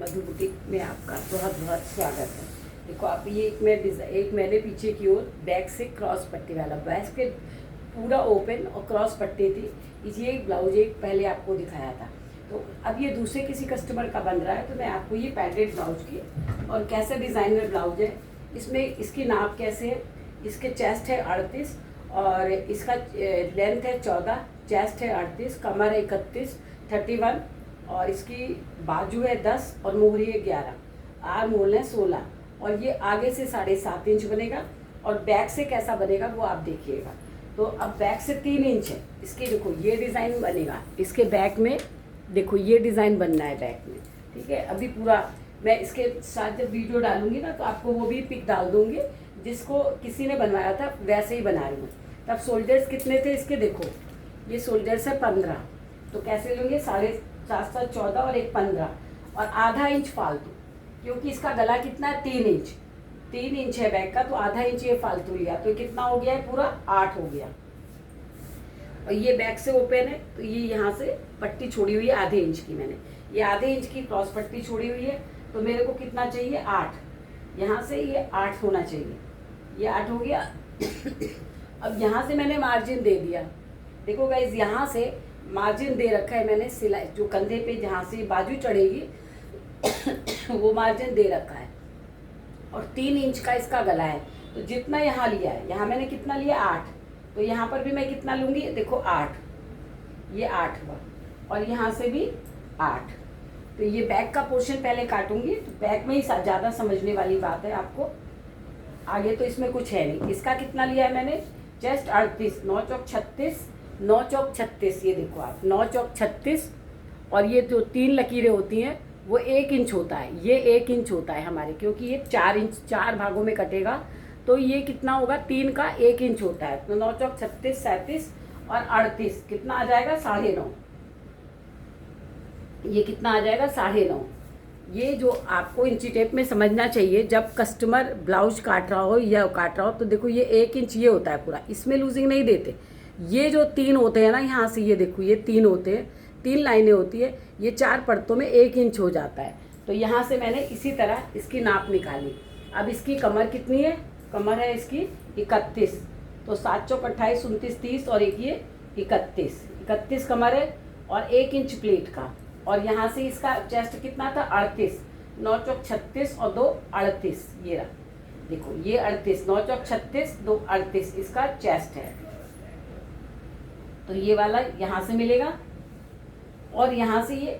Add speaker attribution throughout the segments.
Speaker 1: मधु boutique में आपका बहुत बहुत स्वागत है। देखो आप ये एक मैंने पीछे की ओर बैक से क्रॉस पट्टी वाला, बैक के पूरा ओपन और क्रॉस पट्टी थी। ये एक ब्लाउज एक पहले आपको दिखाया था, तो अब ये दूसरे किसी कस्टमर का बन रहा है, तो मैं आपको ये पैडेड ब्लाउज की और कैसे डिज़ाइनर ब्लाउज है, इसमें इसकी नाप कैसे है। इसके चेस्ट है 38 और इसका लेंथ है 14, चेस्ट है 38, कमर है 31 31 और इसकी बाजू है 10 और मोहरी है 11, आर्म होल है 16 और ये आगे से 7.5 इंच बनेगा और बैक से कैसा बनेगा वो आप देखिएगा। तो अब बैक से 3 इंच है इसके, देखो ये डिज़ाइन बनेगा इसके बैक में, देखो ये डिज़ाइन बनना है बैक में, ठीक है। अभी पूरा मैं इसके साथ जब वीडियो डालूंगी ना तो आपको वो भी पिक डाल दूंगी, जिसको किसी ने बनवाया था वैसे ही बना रही हूँ। तब शोल्डर्स कितने थे इसके, देखो ये शोल्डर्स है 15, तो कैसे लेंगे 7.5 14 और एक 15 और आधा इंच फालतू, क्योंकि इसका गला कितना है 3 इंच है बैक का, तो आधा इंच ये फालतू लिया, तो कितना हो गया है पूरा 8 हो गया। और ये बैक से ओपन है, तो ये यहाँ से पट्टी छोड़ी हुई है आधे इंच की, मैंने ये आधे इंच की क्रॉस पट्टी छोड़ी हुई है, तो मेरे को कितना चाहिए 8, यहाँ से ये 8 होना चाहिए, ये 8 हो गया। अब यहाँ से मैंने मार्जिन दे दिया, देखो गाइज यहाँ से मार्जिन दे रखा है मैंने, सिलाई जो कंधे पे जहाँ से बाजू चढ़ेगी वो मार्जिन दे रखा है और 3 इंच का इसका गला है। तो जितना यहाँ लिया है, यहाँ मैंने कितना लिया 8, तो यहाँ पर भी मैं कितना लूँगी, देखो 8, ये 8 हुआ और यहाँ से भी 8। तो ये बैक का पोर्शन पहले काटूंगी, तो बैक में ही ज़्यादा समझने वाली बात है आपको, आगे तो इसमें कुछ है नहीं। इसका कितना लिया है मैंने, चेस्ट 38, 9 चौक 36, 9 चौक 36, ये देखो आप 9 चौक 36 और ये जो 3 लकीरें होती हैं वो 1 इंच होता है, ये 1 इंच होता है हमारे, क्योंकि ये 4 इंच 4 भागों में कटेगा, तो ये कितना होगा 3 का 1 इंच होता है। तो 9 चौक 36 37 और 38 कितना आ जाएगा 9.5, ये कितना आ जाएगा 9.5। ये जो आपको इंची टेप में समझना चाहिए, जब कस्टमर ब्लाउज काट रहा हो या काट रहा हो, तो देखो ये 1 इंच ये होता है पूरा, इसमें लूजिंग नहीं देते। ये जो 3 होते हैं ना, यहाँ से ये देखो ये 3 होते हैं, 3 लाइनें होती है, ये 4 परतों में 1 इंच हो जाता है। तो यहाँ से मैंने इसी तरह इसकी नाप निकाली। अब इसकी कमर कितनी है, कमर है इसकी 31, तो 7 चौक 28 29 30 और एक ये 31 कमर है और 1 इंच प्लेट का। और यहाँ से इसका चेस्ट कितना था 38, 9 चौक 36 और 2 38, ये रहा देखो ये 38, 9 चौक 36 2 38 इसका चेस्ट है। तो ये वाला यहाँ से मिलेगा और यहाँ से ये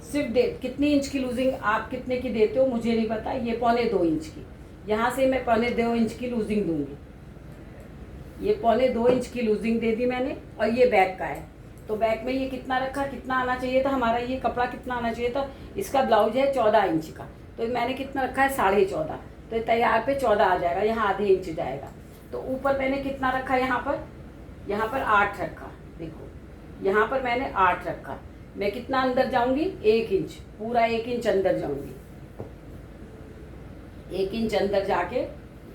Speaker 1: सिर्फ कितनी इंच की लूजिंग आप कितने की देते हो मुझे नहीं पता, ये 1.25 इंच की, यहाँ से मैं 1.25 इंच की लूजिंग दूंगी, ये 1.25 इंच की लूजिंग दे दी मैंने। और ये बैक का है, तो बैक में ये कितना रखा, कितना आना चाहिए था हमारा, ये कपड़ा कितना आना चाहिए था, इसका ब्लाउज है 14 इंच का, तो मैंने कितना रखा है 14.5, तो तैयार पे 14 आ जाएगा, यहाँ आधे इंच जाएगा। तो ऊपर मैंने कितना रखा, यहाँ पर 8 रखा, देखो यहाँ पर मैंने 8 रखा, मैं कितना अंदर जाऊंगी 1 इंच, पूरा 1 इंच अंदर जाऊंगी, 1 इंच अंदर जाके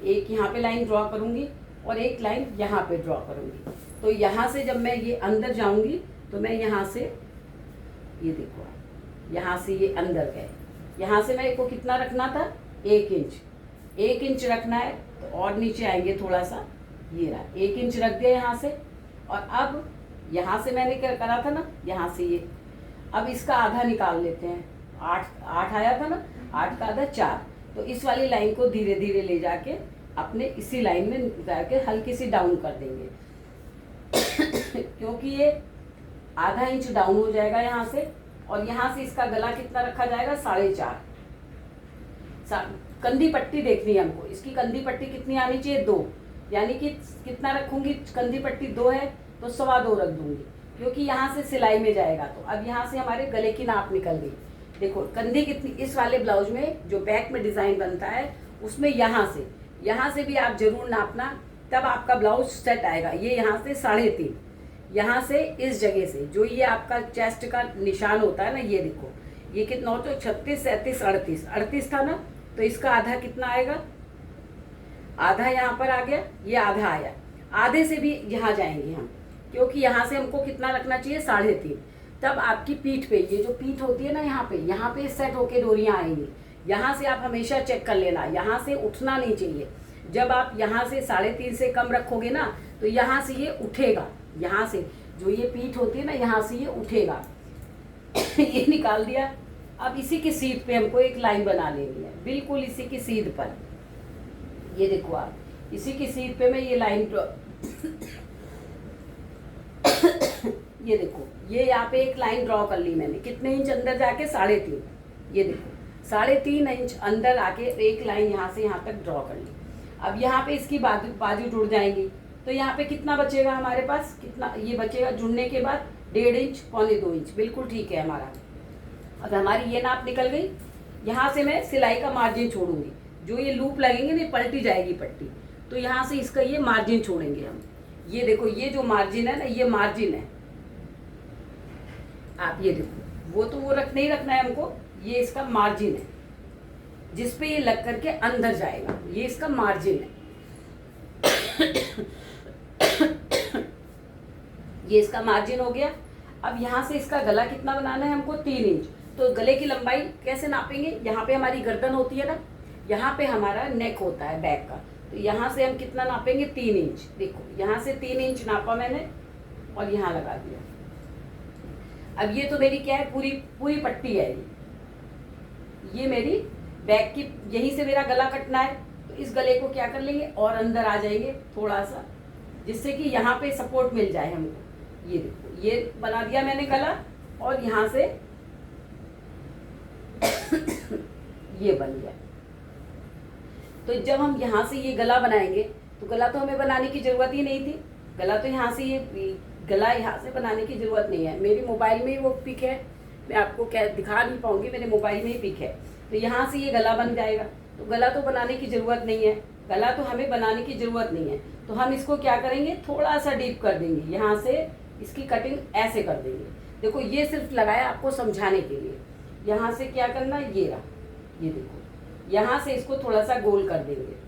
Speaker 1: एक यहाँ पे लाइन ड्रॉ करूंगी और एक लाइन यहाँ पे ड्रॉ करूंगी। तो यहाँ से जब मैं ये अंदर जाऊंगी तो मैं यहाँ से ये देखो यहाँ से ये अंदर गए, यहाँ से मैं को कितना रखना था 1 इंच रखना है, तो और नीचे आएंगे थोड़ा सा, ये रहा 1 इंच रख दिया यहाँ से। और अब यहाँ से मैंने क्या करा था ना, यहाँ से ये, अब इसका आधा निकाल लेते हैं, 8 आया था ना, 8 का आधा 4, तो इस वाली लाइन को धीरे धीरे ले जाके अपने इसी लाइन में जाके हल्की सी डाउन कर देंगे क्योंकि ये आधा इंच डाउन हो जाएगा यहाँ से। और यहाँ से इसका गला कितना रखा जाएगा 4.5। कंधी पट्टी देखनी है हमको, इसकी कंधी पट्टी कितनी आनी चाहिए 2, यानी कि कितना रखूंगी, कंधी पट्टी 2 है तो 2.25 रख दूंगी, क्योंकि यहाँ से सिलाई में जाएगा। तो अब यहाँ से हमारे गले की नाप निकल गई, देखो कंधी कितनी, इस वाले ब्लाउज में जो बैक में डिज़ाइन बनता है उसमें यहाँ से भी आप जरूर नापना, तब आपका ब्लाउज सेट आएगा। ये यहाँ से 3.5, यहाँ से इस जगह से जो ये आपका चेस्ट का निशान होता है ना, ये देखो ये कितना 9 तो 36 37 38 था ना, तो इसका आधा कितना आएगा, आधा यहाँ पर आ गया, ये आधा आया, आधे से भी यहाँ जाएंगे हम, क्योंकि यहाँ से हमको कितना रखना चाहिए 3.5, तब आपकी पीठ पे, ये जो पीठ होती है ना यहाँ पे सेट होके डोरियां आएंगी। यहाँ से आप हमेशा चेक कर लेना, यहाँ से उठना नहीं चाहिए। जब आप यहाँ से 3.5 से कम रखोगे ना तो यहाँ से ये उठेगा, यहाँ से जो ये पीठ होती है ना यहाँ से ये उठेगा। ये निकाल दिया। अब इसी की सीध पे हमको एक लाइन बना लेनी है, बिल्कुल इसी की सीध पर। ये देखो आप, इसी की सीध पे मैं ये लाइन ये देखो, ये यहाँ पे एक लाइन ड्रॉ कर ली मैंने। कितने इंच अंदर जाके? 3.5। ये देखो 3.5 इंच अंदर आके एक लाइन यहाँ से यहाँ तक ड्रॉ कर ली। अब यहाँ पे इसकी बाजू जुड़ जाएंगी तो यहाँ पे कितना बचेगा हमारे पास? कितना ये बचेगा जुड़ने के बाद? 1.5 इंच, 1.25 इंच, बिल्कुल ठीक है हमारा। अब हमारी ये नाप निकल गई। यहाँ से मैं सिलाई का मार्जिन छोड़ूंगी, जो ये लूप लगेंगे ना पलटी जाएगी पट्टी, तो यहाँ से इसका ये मार्जिन छोड़ेंगे हम। ये देखो, ये जो मार्जिन है ना, ये मार्जिन है। आप ये देखो, वो तो वो नहीं रखना है हमको, ये इसका मार्जिन है जिसपे ये लग करके अंदर जाएगा, ये इसका मार्जिन है। ये इसका मार्जिन हो गया। अब यहाँ से इसका गला कितना बनाना है हमको? 3 इंच। तो गले की लंबाई कैसे नापेंगे? यहाँ पे हमारी गर्दन होती है ना, यहाँ पे हमारा नेक होता है बैक का, तो यहाँ से हम कितना नापेंगे? 3 इंच। देखो यहाँ से 3 इंच नापा मैंने और यहाँ लगा दिया। अब ये तो मेरी क्या है, पूरी पट्टी है ये मेरी बैक की। यहीं से मेरा गला कटना है, तो इस गले को क्या कर लेंगे और अंदर आ जाएंगे थोड़ा सा, जिससे कि यहाँ पे सपोर्ट मिल जाए हमको। ये देखो, ये बना दिया मैंने गला, और यहाँ से ये बन गया। तो जब हम यहाँ से ये गला बनाएंगे तो गला तो हमें बनाने की जरूरत ही नहीं थी। गला तो यहाँ से, ये गला यहाँ से बनाने की जरूरत नहीं है। मेरी मोबाइल में ही वो पिक है, मैं आपको क्या दिखा नहीं पाऊंगी, मेरे मोबाइल में ही पिक है। तो यहाँ से ये गला बन जाएगा। तो गला तो बनाने की जरूरत नहीं है, गला तो हमें बनाने की जरूरत नहीं है। तो हम इसको क्या करेंगे, थोड़ा सा डीप कर देंगे, यहाँ से इसकी कटिंग ऐसे कर देंगे। देखो ये सिर्फ लगाया आपको समझाने के लिए। यहाँ से क्या करना, ये रहा, ये देखो, यहाँ से इसको थोड़ा सा गोल कर देंगे।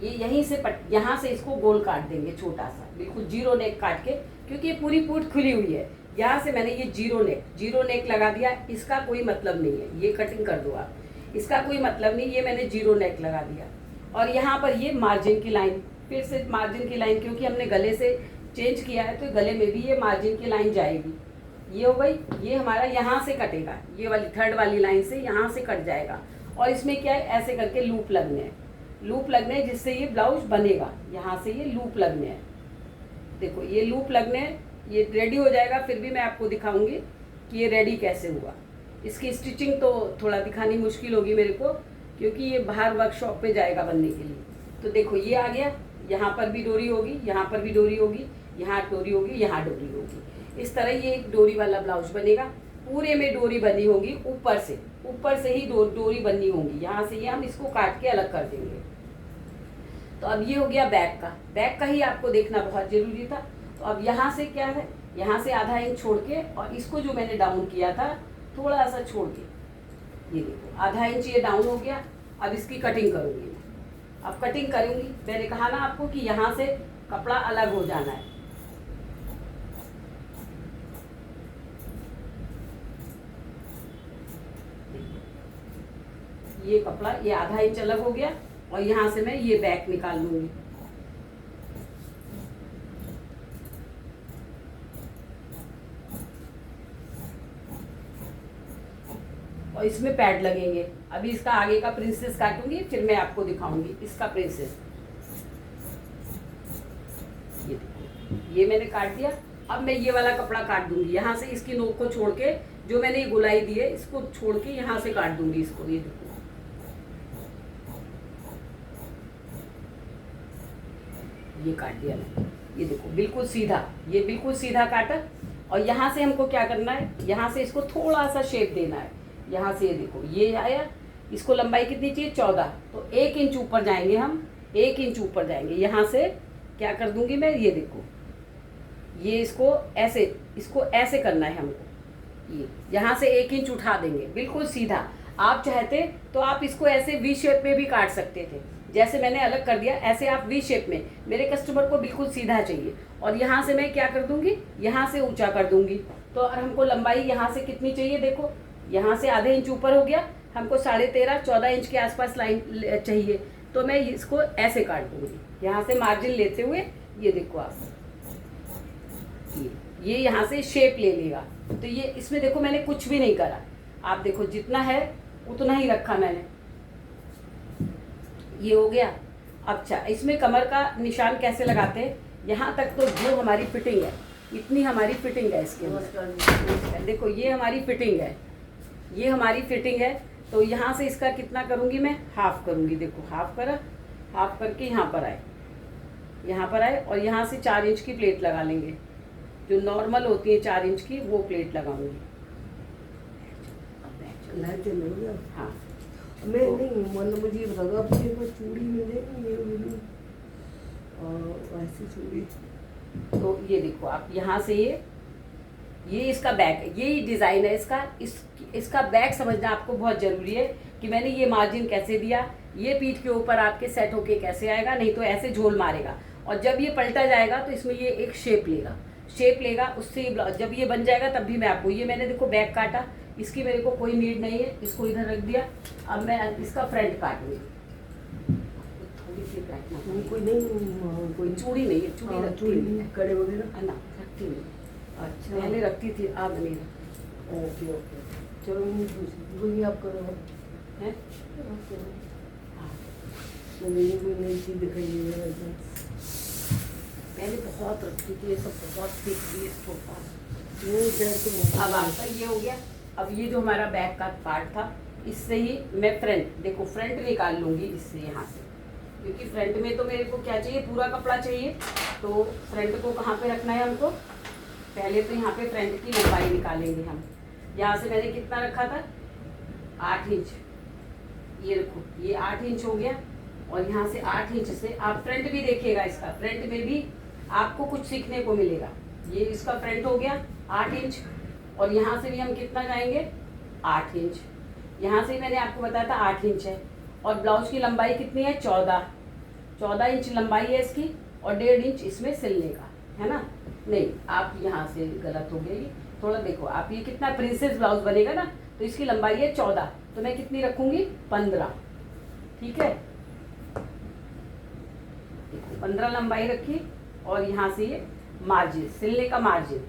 Speaker 1: ये यहीं से यहाँ से इसको गोल काट देंगे, छोटा सा बिल्कुल जीरो नेक काट के, क्योंकि ये पूरी पूट खुली हुई है। यहाँ से मैंने ये जीरो नेक लगा दिया। इसका कोई मतलब नहीं है, ये कटिंग कर दो आप, इसका कोई मतलब नहीं। ये मैंने जीरो नेक लगा दिया, और यहाँ पर ये मार्जिन की लाइन, फिर से मार्जिन की लाइन, क्योंकि हमने गले से चेंज किया है तो गले में भी ये मार्जिन की लाइन जाएगी। ये हो गई, ये हमारा यहाँ से कटेगा, ये वाली 3rd वाली लाइन से यहाँ से कट जाएगा। और इसमें क्या है, ऐसे करके लूप लगने हैं, लूप लगने हैं, जिससे ये ब्लाउज बनेगा। यहाँ से ये लूप लगने हैं, देखो ये लूप लगने हैं। ये रेडी हो जाएगा, फिर भी मैं आपको दिखाऊंगी कि ये रेडी कैसे हुआ। इसकी स्टिचिंग तो थोड़ा दिखानी मुश्किल होगी मेरे को, क्योंकि ये बाहर वर्कशॉप पे जाएगा बनने के लिए। तो देखो ये आ गया, यहाँ पर भी डोरी होगी, यहाँ पर भी डोरी होगी, यहाँ डोरी होगी, यहाँ डोरी होगी। इस तरह ये एक डोरी वाला ब्लाउज बनेगा। पूरे में डोरी बनी होगी, ऊपर से ही डोरी बनी होगी। यहाँ से ये हम इसको काट के अलग कर देंगे। तो अब ये हो गया बैक का ही आपको देखना बहुत जरूरी था। तो अब यहाँ से क्या है, यहाँ से आधा इंच छोड़ के, और इसको जो मैंने डाउन किया था थोड़ा सा छोड़ के, ये देखो आधा इंच ये डाउन हो गया। अब इसकी कटिंग करूँगी मैं। अब कटिंग करूँगी, मैंने कहा ना आपको कि यहाँ से कपड़ा अलग हो जाना है। ये कपड़ा, ये आधा इंच अलग हो गया, और यहाँ से मैं ये बैक निकाल लूंगी। और इसमें पैड लगेंगे। अभी इसका आगे का प्रिंसेस काटूंगी, फिर मैं आपको दिखाऊंगी इसका प्रिंसेस। ये देखो, ये मैंने काट दिया। अब मैं ये वाला कपड़ा काट दूंगी, यहाँ से इसकी नोक को छोड़ के, जो मैंने ये गुलाई दी है इसको छोड़ के यहाँ से काट दूंगी इसको। ये देखो, ये काट दिया मैंने। ये देखो बिल्कुल सीधा, ये बिल्कुल सीधा काटा। और यहाँ से हमको क्या करना है, यहाँ से इसको थोड़ा सा शेप देना है। यहाँ से ये देखो, ये आया, इसको लंबाई कितनी चाहिए, 14, तो 1 इंच ऊपर जाएंगे हम, 1 इंच ऊपर जाएंगे। यहाँ से क्या कर दूंगी मैं, ये देखो, ये इसको ऐसे करना है हमको। ये यहाँ से 1 इंच उठा देंगे, बिल्कुल सीधा। आप चाहते तो आप इसको ऐसे वी शेप में भी काट सकते थे, जैसे मैंने अलग कर दिया ऐसे आप वी शेप में, मेरे कस्टमर को बिल्कुल सीधा चाहिए। और यहाँ से मैं क्या कर दूंगी, यहाँ से ऊंचा कर दूंगी। तो और हमको लंबाई यहाँ से कितनी चाहिए, देखो यहाँ से आधे इंच ऊपर हो गया, हमको 13.5-14 इंच के आसपास लाइन चाहिए। तो मैं इसको ऐसे काट दूंगी, यहाँ से मार्जिन लेते हुए, ये देखो आप, ये यहाँ से शेप ले लेगा। तो ये इसमें देखो मैंने कुछ भी नहीं करा, आप देखो जितना है उतना ही रखा मैंने, ये हो गया। अच्छा, इसमें कमर का निशान कैसे लगाते हैं, यहाँ तक तो जो हमारी फिटिंग है, इतनी हमारी फिटिंग है इसके अंदर। देखो ये हमारी फिटिंग है, ये हमारी फिटिंग है। तो यहाँ से इसका कितना करूँगी मैं, हाफ करूँगी। देखो हाफ करा, हाफ करके यहाँ पर आए, यहाँ पर आए, और यहाँ से 4 इंच की प्लेट लगा लेंगे, जो नॉर्मल होती है 4 इंच की, वो प्लेट लगाऊंगी। हाँ,
Speaker 2: मैं नहीं मतलब मुझे ये बता दो, आप मुझे कोई चूड़ी मिल जाएगी ये ऐसी चूड़ी?
Speaker 1: तो ये देखो आप यहाँ से ये इसका बैक है, यही डिज़ाइन है इसका। इसका बैक समझना आपको बहुत ज़रूरी है कि मैंने ये मार्जिन कैसे दिया, ये पीठ के ऊपर आपके सेट होके कैसे आएगा, नहीं तो ऐसे झोल मारेगा। और जब ये पलटा जाएगा तो इसमें ये एक शेप लेगा, उससे जब ये बन जाएगा तब भी मैं आपको, ये मैंने देखो बैक काटा, इसकी मेरे को कोई नीड नहीं है, इसको इधर रख दिया। अब मैं इसका फ्रंट काटूंगी, थोड़ी सी काटना,
Speaker 2: कोई नहीं, कोई
Speaker 1: चूड़ी नहीं है, चूड़ी
Speaker 2: कड़े वगैरह
Speaker 1: ना रखती नहीं,
Speaker 2: अच्छा
Speaker 1: पहले रखती थी, अब नहीं रखती।
Speaker 2: ओके ओके, चलो वही आप करो
Speaker 1: हैं।
Speaker 2: हाँ, तो मुझे कोई नई चीज़ दिखाइए।
Speaker 1: पहले बहुत रखती थी, ये सब बहुत सीख ली इसको।
Speaker 2: तो
Speaker 1: अब आपका ये हो गया। अब ये जो हमारा बैक का पार्ट था, इससे ही मैं फ्रंट, देखो फ्रंट निकाल लूँगी इससे, यहाँ से, क्योंकि फ्रंट में तो मेरे को क्या चाहिए, पूरा कपड़ा चाहिए। तो फ्रंट को कहाँ पे रखना है हमको, पहले तो यहाँ पे फ्रंट की लंबाई निकालेंगे हम। यहाँ से मैंने कितना रखा था, 8 इंच, ये रखो, ये 8 इंच हो गया। और यहाँ से 8 इंच से आप फ्रंट भी देखिएगा, इसका फ्रंट में भी आपको कुछ सीखने को मिलेगा। ये इसका फ्रंट हो गया 8 इंच, और यहाँ से भी हम कितना जाएंगे, 8 इंच। यहाँ से मैंने आपको बताया था 8 इंच है। और ब्लाउज की लंबाई कितनी है, 14 इंच लंबाई है इसकी, और 1.5 इंच इसमें सिलने का है ना। नहीं, आप यहाँ से गलत हो गई थोड़ा, देखो आप, ये कितना प्रिंसेस ब्लाउज बनेगा ना, तो इसकी लंबाई है 14, तो मैं कितनी रखूंगी, 15। ठीक है, 15 लंबाई रखी। और यहाँ से ये मार्जिन, सिलने का मार्जिन,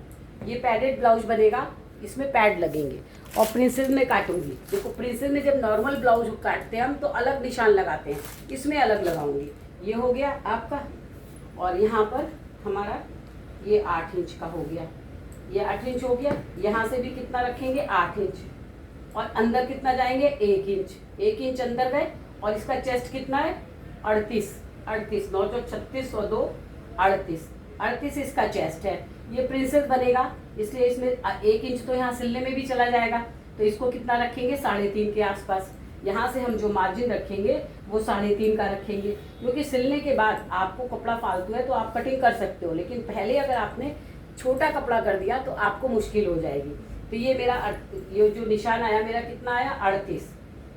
Speaker 1: ये पैडेड ब्लाउज बनेगा, इसमें पैड लगेंगे। और प्रिंसेस में काटूंगी, देखो प्रिंसेस में जब नॉर्मल ब्लाउज काटते हैं हम तो अलग निशान लगाते हैं, इसमें अलग लगाऊंगी। ये हो गया आपका। और यहाँ पर हमारा ये 8 इंच का हो गया, ये 8 इंच हो गया। यहाँ से भी कितना रखेंगे, 8 इंच, और अंदर कितना जाएंगे, 1 इंच, 1 इंच अंदर गए। और इसका चेस्ट कितना है, 38, 9 चौक 36 और 2 38 इसका चेस्ट है। ये प्रिंसेस बनेगा, इसलिए इसमें 1 इंच तो यहाँ सिलने में भी चला जाएगा, तो इसको कितना रखेंगे, 3.5 के आसपास। यहाँ से हम जो मार्जिन रखेंगे वो 3.5 का रखेंगे, क्योंकि सिलने के बाद आपको कपड़ा फालतू है तो आप कटिंग कर सकते हो, लेकिन पहले अगर आपने छोटा कपड़ा कर दिया तो आपको मुश्किल हो जाएगी। तो ये मेरा ये जो निशान आया मेरा कितना आया, 38,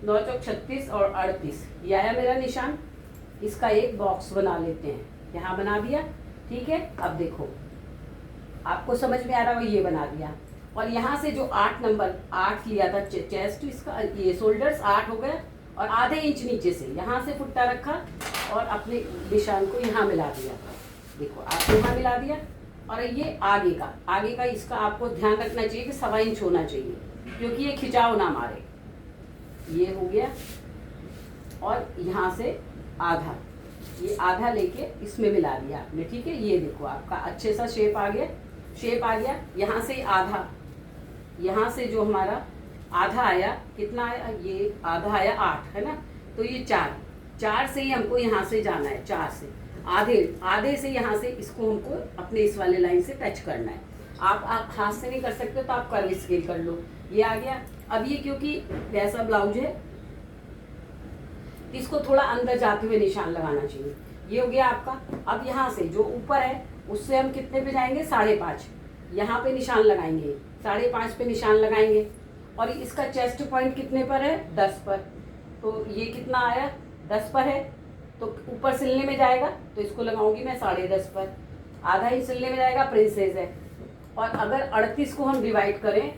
Speaker 1: 9 चौक 36 और 38, ये आया मेरा निशान। इसका एक बॉक्स बना लेते हैं, यहाँ बना दिया। ठीक है, अब देखो आपको समझ में आ रहा हो, ये बना दिया। और यहाँ से जो 8 नंबर 8 लिया था चेस्ट, इसका ये शोल्डर्स 8 हो गए, और आधे इंच नीचे से यहाँ से फुट्टा रखा और अपने निशान को यहाँ मिला दिया। देखो आप यहाँ मिला दिया। और ये आगे का इसका आपको ध्यान रखना चाहिए कि 1.25 इंच होना चाहिए, क्योंकि ये खिंचाव ना मारे। ये हो गया। और यहाँ से आधा, ये आधा लेके इसमें मिला दिया आपने। ठीक है, ये देखो आपका अच्छे सा शेप आ गया। यहाँ से आधा, यहाँ से जो हमारा आधा आया, कितना आया, ये आधा आया 8 है ना, तो ये 4 से ही हमको यहाँ से जाना है, 4 से आधे से यहाँ से इसको हमको अपने इस वाले लाइन से टच करना है। आप हाथ से नहीं कर सकते तो आप कर्व स्केल कर लो। ये आ गया। अब ये क्योंकि वैसा ब्लाउज है, इसको थोड़ा अंदर जाते हुए निशान लगाना चाहिए। ये हो गया आपका। अब यहाँ से जो ऊपर है उससे हम कितने पे जाएंगे, 5.5, यहाँ पे निशान लगाएंगे, 5.5 पे निशान लगाएंगे। और इसका चेस्ट पॉइंट कितने पर है, 10 पर। तो ये कितना आया, 10 पर है। तो ऊपर सिलने में जाएगा, तो इसको लगाऊंगी मैं 10.5 पर। आधा इंच सिलने में जाएगा, प्रिंसेस है। और अगर 38 को हम डिवाइड करें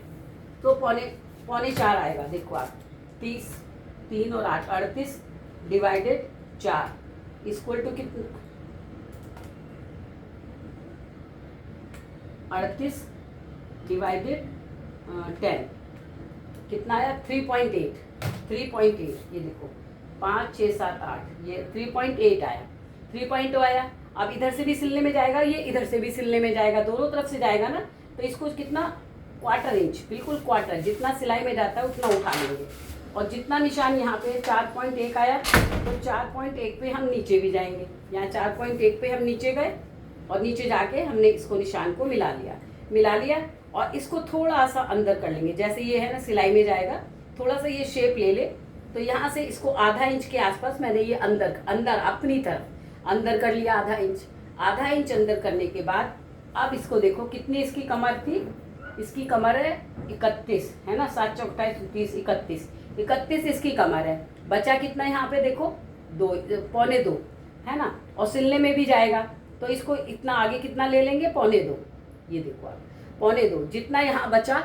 Speaker 1: तो पौने 4 आएगा। देखो आप, 30, 3 और 8, 38 डिवाइडेड 4 इक्वल टू कितना, 38 डिवाइडेड 10 कितना आया, 3.8। ये देखो 5, 6, 7, 8, ये 3.8 आया, 3.2 आया। अब इधर से भी सिलने में जाएगा, ये इधर से भी सिलने में जाएगा, दोनों तरफ से जाएगा ना, तो इसको कितना, 1/4 इंच, बिल्कुल 1/4, जितना सिलाई में जाता है उतना उठा लेंगे। और जितना निशान यहाँ पे 4.1 आया, तो 4.1 पे हम नीचे भी जाएंगे। यहाँ 4.1 पे हम नीचे गए और नीचे जाके हमने इसको निशान को मिला लिया और इसको थोड़ा सा अंदर कर लेंगे। जैसे ये है ना सिलाई में जाएगा, थोड़ा सा ये शेप ले ले, तो यहाँ से इसको आधा इंच के आसपास मैंने ये अंदर अपनी तरफ अंदर कर लिया, आधा इंच अंदर करने के बाद अब इसको देखो कितनी इसकी कमर थी, इसकी कमर है 31, है ना, 7 चौक 30, 31 इसकी कमर है। बचा कितना यहाँ पे देखो, 2.25 है ना, और सिलने में भी जाएगा, तो इसको इतना आगे कितना ले लेंगे, 2.25। ये देखो आप 2.25 जितना यहाँ बचा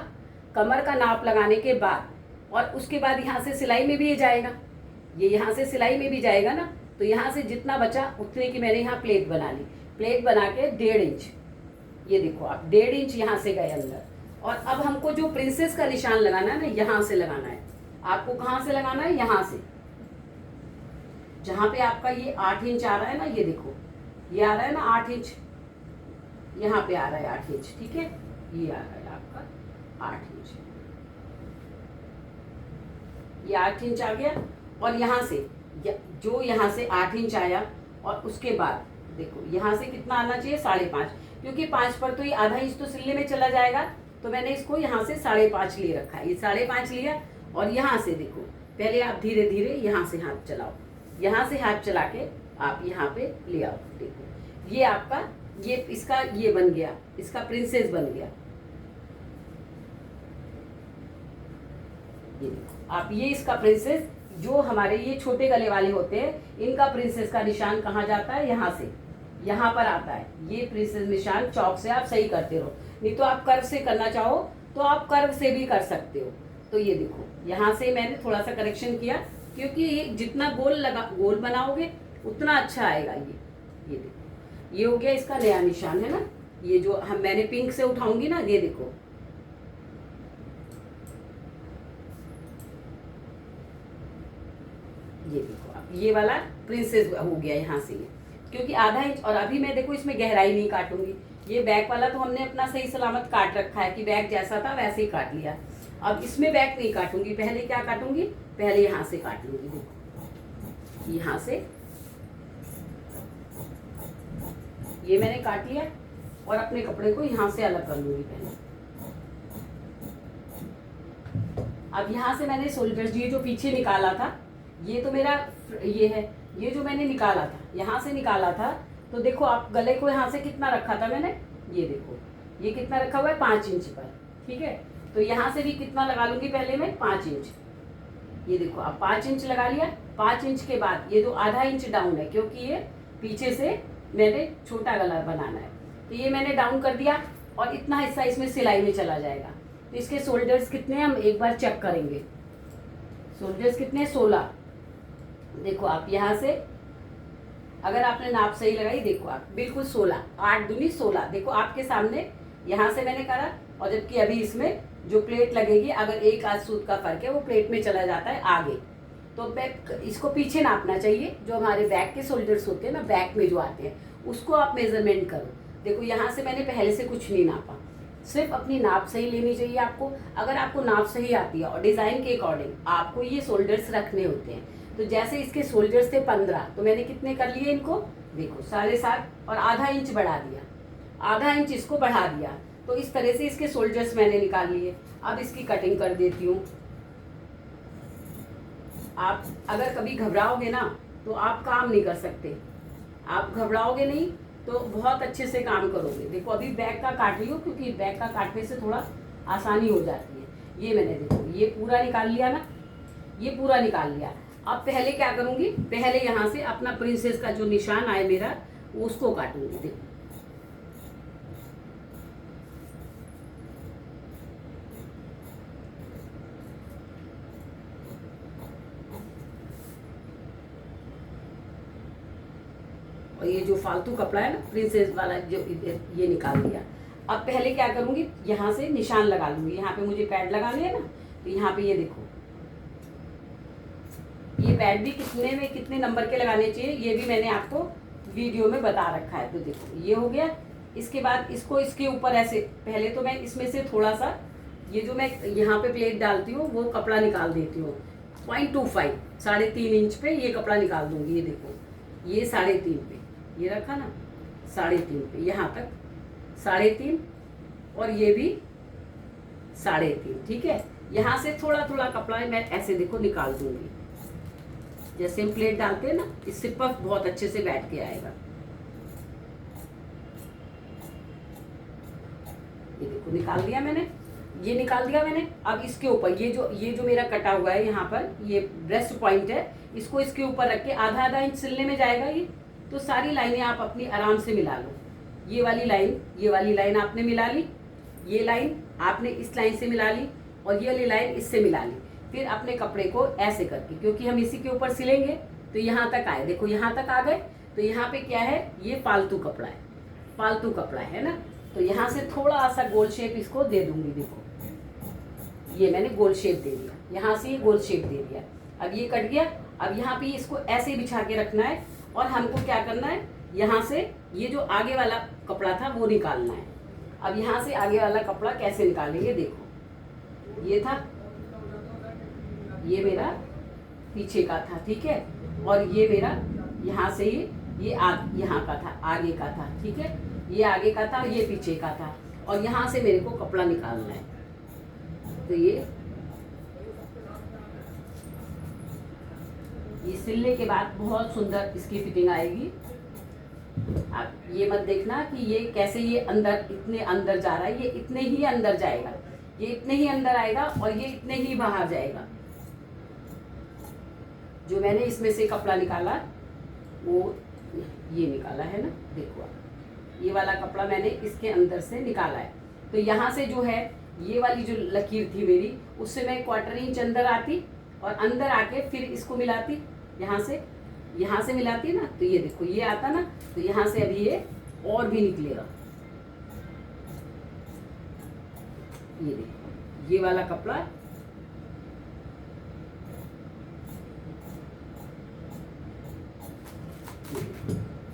Speaker 1: कमर का नाप लगाने के बाद, और उसके बाद यहाँ से सिलाई में भी ये जाएगा, ये यहाँ से सिलाई में भी जाएगा ना, तो यहाँ से जितना बचा उतने की मैंने यहाँ प्लेट बना ली। प्लेट बना के 1.5 इंच, ये देखो आप 1.5 इंच यहाँ से गए अंदर। और अब हमको जो प्रिंसेस का निशान लगाना है ना, यहाँ से लगाना है। आपको कहाँ से लगाना है, यहाँ से, जहाँ पे आपका ये 8 इंच आ रहा है ना, ये देखो ये आ रहा है ना 8 इंच, यहाँ पे आ रहा है 8 इंच, ठीक है, ये आ रहा है आपका 8 इंच, ये 8 इंच आ गया। और यहाँ से जो यहाँ से 8 इंच आया, और उसके बाद देखो यहाँ से कितना आना चाहिए, 5.5, क्योंकि 5 पर तो ये आधा इंच तो सिलने में चला जाएगा, तो मैंने इसको यहाँ से 5.5 ले रखा है। ये 5.5 लिया, और यहाँ से देखो पहले आप धीरे धीरे यहाँ से हाथ चलाओ, यहाँ से हाथ चला के आप यहाँ पे ले आओ। देखो ये आपका ये इसका ये बन गया, इसका प्रिंसेस बन गया। ये देखो आप, ये इसका प्रिंसेस, जो हमारे ये छोटे गले वाले होते हैं, इनका प्रिंसेस का निशान कहाँ जाता है, यहाँ से यहाँ पर आता है। ये प्रिंसेस निशान चौक से आप सही करते रहो, नहीं तो आप कर्व से करना चाहो तो आप कर्व से भी कर सकते हो। तो ये देखो यहाँ से मैंने थोड़ा सा करेक्शन किया, क्योंकि ये जितना गोल बनाओगे उतना अच्छा आएगा। ये देखो ये हो गया इसका नया निशान, है ना, ये जो मैंने पिंक से उठाऊंगी ना, ये देखो ये देखो आप, ये वाला प्रिंसेस हो गया यहाँ से, ये क्योंकि आधा इंच। और अभी मैं देखो इसमें गहराई नहीं काटूंगी, ये बैक वाला तो हमने अपना सही सलामत काट रखा है कि बैक जैसा था वैसे ही काट लिया। अब इसमें बैक नहीं काटूंगी, पहले क्या काटूंगी, पहले यहाँ से काट लूंगी। देखो यहाँ से ये मैंने काट लिया, और अपने कपड़े को यहाँ से अलग कर लूंगी पहले। अब यहाँ से मैंने शोल्डर्स, ये जो पीछे निकाला था, ये तो मेरा ये है, ये जो मैंने निकाला था यहाँ से निकाला था, तो देखो आप गले को यहाँ से कितना रखा था मैंने, ये देखो ये कितना रखा हुआ है, 5 इंच पर, ठीक है। तो यहाँ से भी कितना लगा लूंगी पहले मैं, 5 इंच। ये देखो आप 5 इंच लगा लिया। 5 इंच के बाद ये जो आधा इंच डाउन है, क्योंकि ये पीछे से मैंने छोटा गला बनाना है, तो ये मैंने डाउन कर दिया, और इतना हिस्सा इसमें सिलाई में चला जाएगा। तो इसके शोल्डर्स कितने हम एक बार चेक करेंगे, शोल्डर्स कितने, 16। देखो आप यहाँ से अगर आपने नाप सही लगाई, देखो आप बिल्कुल 16, 8 दूनी 16। देखो आपके सामने यहाँ से मैंने करा, और जबकि अभी इसमें जो प्लेट लगेगी, अगर एक आध सूत का फर्क है वो प्लेट में चला जाता है आगे, तो बैक इसको पीछे नापना चाहिए। जो हमारे बैक के शोल्डर्स होते हैं ना, बैक में जो आते हैं, उसको आप मेजरमेंट करो। देखो यहाँ से मैंने पहले से कुछ नहीं नापा, सिर्फ अपनी नाप सही लेनी चाहिए आपको। अगर आपको नाप सही आती है और डिज़ाइन के अकॉर्डिंग आपको ये शोल्डर्स रखने होते हैं, तो जैसे इसके शोल्डर्स थे 15, तो मैंने कितने कर लिए इनको, देखो 7.5, और आधा इंच बढ़ा दिया, आधा इंच इसको बढ़ा दिया। तो इस तरह से इसके शोल्डर्स मैंने निकाल लिए। अब इसकी कटिंग कर देती हूँ। आप अगर कभी घबराओगे ना, तो आप काम नहीं कर सकते। आप घबराओगे नहीं तो बहुत अच्छे से काम करोगे। देखो अभी बैक का काट रही हूँ, क्योंकि बैक का काटने से थोड़ा आसानी हो जाती है। ये मैंने देखो ये पूरा निकाल लिया ना, ये पूरा निकाल लिया। अब पहले क्या करूंगी, पहले यहाँ से अपना प्रिंसेस का जो निशान आए मेरा, उसको काटूंगी। देखो और ये जो फालतू कपड़ा है ना प्रिंसेस वाला, जो ये निकाल दिया। अब पहले क्या करूंगी, यहाँ से निशान लगा लूंगी। यहाँ पे मुझे पैड लगाने है ना, तो यहाँ पे ये देखो, ये पैड भी कितने नंबर के लगाने चाहिए ये भी मैंने आपको वीडियो में बता रखा है। तो देखो ये हो गया। इसके बाद इसको इसके ऊपर ऐसे, पहले तो मैं इसमें से थोड़ा सा, ये जो मैं यहाँ पे प्लेट डालती हूँ वो कपड़ा निकाल देती हूँ। 0.25 3.5 इंच पे ये कपड़ा निकाल दूंगी। ये देखो, ये 3.5 पे ये रखा ना, 3.5 पे यहाँ तक 3.5, और ये भी 3.5। ठीक है, यहाँ से थोड़ा थोड़ा कपड़ा मैं ऐसे देखो निकाल दूंगी। जैसे हम प्लेट डालते हैं ना, इससे पफ बहुत अच्छे से बैठ के आएगा। ये देखो निकाल दिया मैंने, ये निकाल दिया मैंने। अब इसके ऊपर ये जो मेरा कटा हुआ है यहाँ पर, ये ब्रेस्ट पॉइंट है, इसको इसके ऊपर रख के आधा इंच सिलने में जाएगा ये। तो सारी लाइनें आप अपनी आराम से मिला लो। ये वाली लाइन आपने मिला ली, ये लाइन आपने इस लाइन से मिला ली, और ये वाली लाइन इससे मिला ली। फिर अपने कपड़े को ऐसे करके, क्योंकि हम इसी के ऊपर सिलेंगे, तो यहाँ तक आए। देखो यहाँ तक आ गए। तो यहाँ पे क्या है, ये फालतू कपड़ा है, फालतू कपड़ा है ना। तो यहाँ से थोड़ा सा गोल शेप इसको दे दूंगी। देखो ये मैंने गोल शेप दे दिया, यहाँ से ये गोल शेप दे दिया। अब ये कट गया। अब यहाँ पे इसको ऐसे बिछा के रखना है, और हमको क्या करना है, यहाँ से ये जो आगे वाला कपड़ा था वो निकालना है। अब यहाँ से आगे वाला कपड़ा कैसे निकालेंगे, देखो ये था, ये मेरा पीछे का था। ठीक है, और ये मेरा यहाँ से ये यहाँ का था, आगे का था। ठीक है, ये आगे का था, ये पीछे का था, और यहाँ से मेरे को कपड़ा निकालना है। तो ये सिलने के बाद बहुत सुंदर इसकी फिटिंग आएगी। आप ये मत देखना कि ये कैसे ये अंदर, इतने अंदर जा रहा है, ये इतने ही अंदर जाएगा, ये इतने ही अंदर आएगा, और ये इतने ही बाहर जाएगा। जो मैंने इसमें से कपड़ा निकाला वो ये निकाला है ना, देखो आप, ये वाला कपड़ा मैंने इसके अंदर से निकाला है। तो यहाँ से जो है, ये वाली जो लकीर थी मेरी, उससे मैं 1/4 इंच अंदर आती, और अंदर आके फिर इसको मिलाती, यहाँ से मिलाती ना। तो ये देखो ये आता ना, तो यहाँ से अभी ये और भी निकलेगा। ये देखो ये वाला कपड़ा,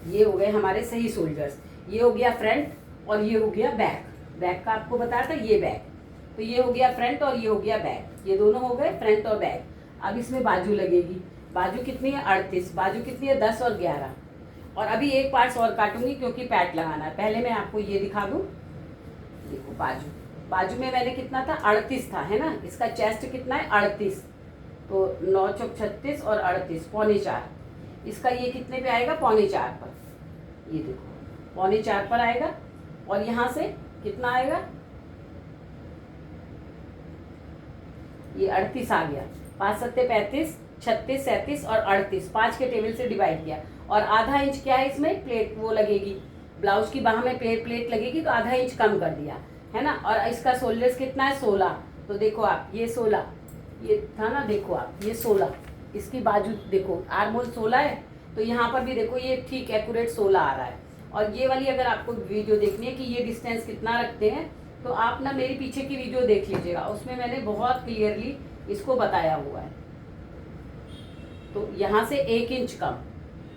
Speaker 1: ये हो गए हमारे सही शोल्डर्स। ये हो गया फ्रंट, और ये हो गया बैक। बैक का आपको बताया था, ये बैक। तो ये हो गया फ्रंट, और ये हो गया बैक। ये दोनों हो गए फ्रंट और बैक। अब इसमें बाजू लगेगी। बाजू कितनी है, 38। बाजू कितनी है, 10 और 11। और अभी एक पार्ट्स और काटूंगी, क्योंकि पैट लगाना है। पहले मैं आपको ये दिखा दूं। देखो बाजू में मैंने कितना था, 38 था, है ना। इसका चेस्ट कितना है, 38। तो 9 चौक 36 और 38, 3.25। इसका ये कितने पे आएगा, 3.25 पर। ये देखो 3.25 पर आएगा। और यहाँ से कितना आएगा, ये 38 आ गया। 5 7 35, 36 37 और 38, 5 के टेबल से डिवाइड किया। और आधा इंच क्या है इसमें, प्लेट वो लगेगी, ब्लाउज की बाह में प्लेट लगेगी, तो आधा इंच कम कर दिया, है ना। और इसका शोल्डर्स कितना है, 16। तो देखो आप, ये 16 ये था ना, देखो आप ये 16। इसकी बाजू देखो, आर्महोल 16 है, तो यहाँ पर भी देखो ये ठीक एक्यूरेट 16 आ रहा है। और ये वाली अगर आपको वीडियो देखनी है कि ये डिस्टेंस कितना रखते हैं, तो आप ना मेरी पीछे की वीडियो देख लीजिएगा, उसमें मैंने बहुत क्लियरली इसको बताया हुआ है। तो यहाँ से 1 इंच कम,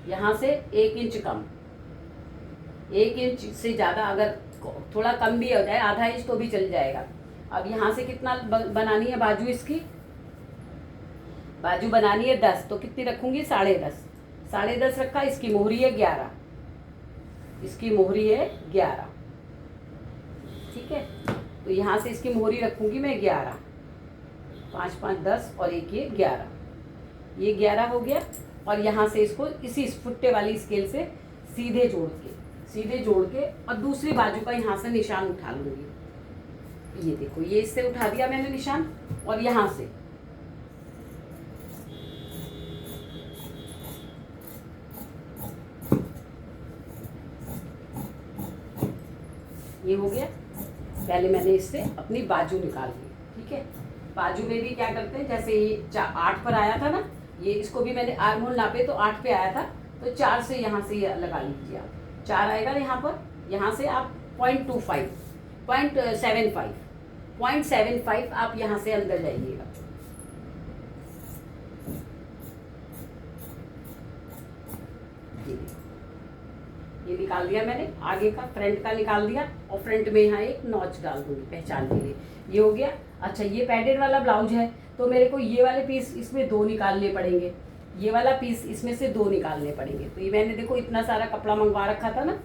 Speaker 1: यहाँ से 1 इंच कम, 1 इंच से ज़्यादा अगर थोड़ा कम भी हो जाए, आधा इंच तो भी चल जाएगा। अब यहाँ से कितना बनानी है बाजू, इसकी बाजू बनानी है 10, तो कितनी रखूंगी, 10.5। 10.5 रखा। इसकी मोहरी है 11, इसकी मोहरी है 11। ठीक है, तो यहाँ से इसकी मोहरी रखूंगी मैं 11। 5 5 10 और 1 ये 11, ये 11 हो गया। और यहाँ से इसको इसी फुट्टे वाली स्केल से सीधे जोड़ के और दूसरी बाजू का यहाँ से निशान उठा लूंगी। ये देखो, ये इससे उठा दिया मैंने निशान, और यहाँ से ये हो गया। पहले मैंने इससे अपनी बाजू निकाल ली, ठीक है। बाजू में भी क्या करते हैं, जैसे ये 8 पर आया था ना, ये इसको भी मैंने आर्म होल नापे तो 8 पे आया था, तो 4 से यहाँ से ये लगा लीजिए आप। 4 आएगा ना यहाँ पर, यहाँ से आप 0.25 0.75 आप यहाँ से अंदर जाइएगा। ये निकाल दिया मैंने, आगे का फ्रंट का निकाल दिया, और फ्रंट में यहाँ एक नॉच डाल दूंगी पहचान के लिए। ये हो गया। अच्छा, ये पैडेड वाला ब्लाउज है, तो मेरे को ये वाले पीस इसमें 2 निकालने पड़ेंगे, ये वाला पीस इसमें से 2 निकालने पड़ेंगे। तो ये मैंने देखो इतना सारा कपड़ा मंगवा रखा था ना,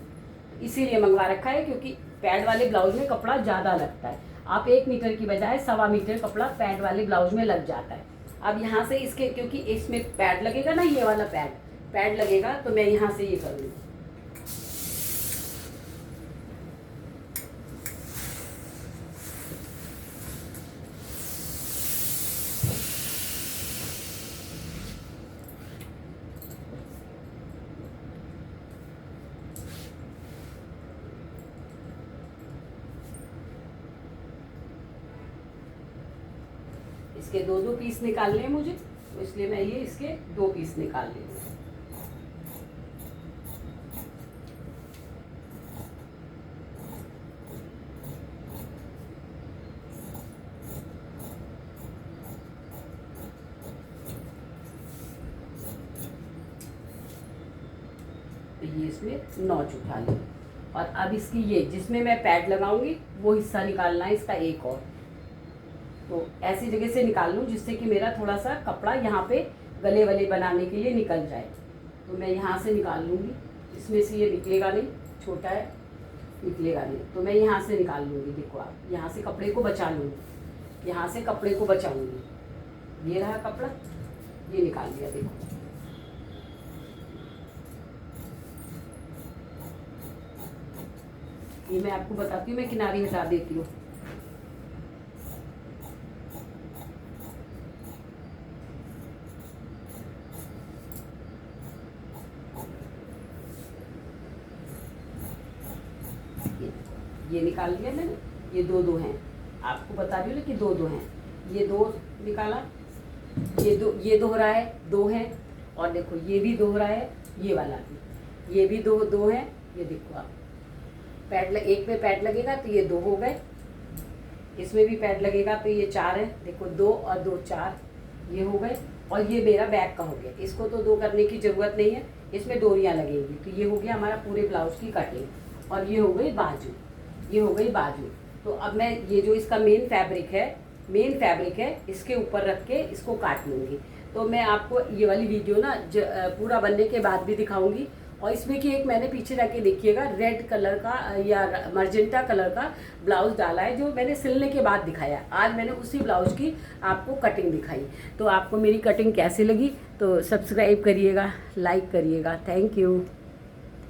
Speaker 1: इसीलिए मंगवा रखा है क्योंकि पैड वाले ब्लाउज में कपड़ा ज़्यादा लगता है। आप 1 मीटर की बजाय 1.25 मीटर कपड़ा पैड वाले ब्लाउज में लग जाता है। अब यहाँ से इसके, क्योंकि इसमें पैड लगेगा ना, ये वाला पैड लगेगा, तो मैं यहाँ से ये करूँगी। इसके 2 पीस निकालने हैं मुझे, तो इसलिए मैं ये इसके 2 पीस निकाल रही हूँ। तो ये इसमें नॉच उठा ली, और अब इसकी ये जिसमें मैं पैड लगाऊंगी वो हिस्सा निकालना है इसका एक और। तो ऐसी जगह से निकाल लूँ जिससे कि मेरा थोड़ा सा कपड़ा यहाँ पे गले वले बनाने के लिए निकल जाए। तो मैं यहाँ से निकाल लूँगी, इसमें से ये निकलेगा नहीं, छोटा है, निकलेगा नहीं, तो मैं यहाँ से निकाल लूँगी। देखो आप, यहाँ से कपड़े को बचा लूँगी, यहाँ से कपड़े को बचाऊँगी। ये रहा कपड़ा, ये निकाल दिया। देखो ये मैं आपको बताती हूँ, मैं किनारी हटा देती हूँ। ये निकाल लिया मैंने, ये 2 हैं, आपको बता रही हूँ ना कि 2 हैं। ये 2 निकाला, ये दोहरा है, 2 है, और देखो ये भी दोहरा है, ये वाला भी, ये भी 2 है। ये देखो आप, एक पे पैड लगेगा तो ये 2 हो गए, इसमें भी पैड लगेगा तो ये 4 है। देखो 2 और 2 4, ये हो गए, और ये मेरा बैक का हो गया। इसको तो 2 करने की ज़रूरत नहीं है, इसमें डोरियाँ लगेंगी। तो ये हो गया हमारा पूरे ब्लाउज की कटिंग, और ये हो गई बाजू, ये हो गई बाजू। तो अब मैं ये जो इसका मेन फैब्रिक है इसके ऊपर रख के इसको काट लूँगी। तो मैं आपको ये वाली वीडियो ना पूरा बनने के बाद भी दिखाऊंगी। और इसमें कि एक मैंने पीछे जाके देखिएगा रेड कलर का या मर्जेंटा कलर का ब्लाउज डाला है, जो मैंने सिलने के बाद दिखाया। आज मैंने उसी ब्लाउज की आपको कटिंग दिखाई। तो आपको मेरी कटिंग कैसी लगी तो सब्सक्राइब करिएगा, लाइक करिएगा। Thank you.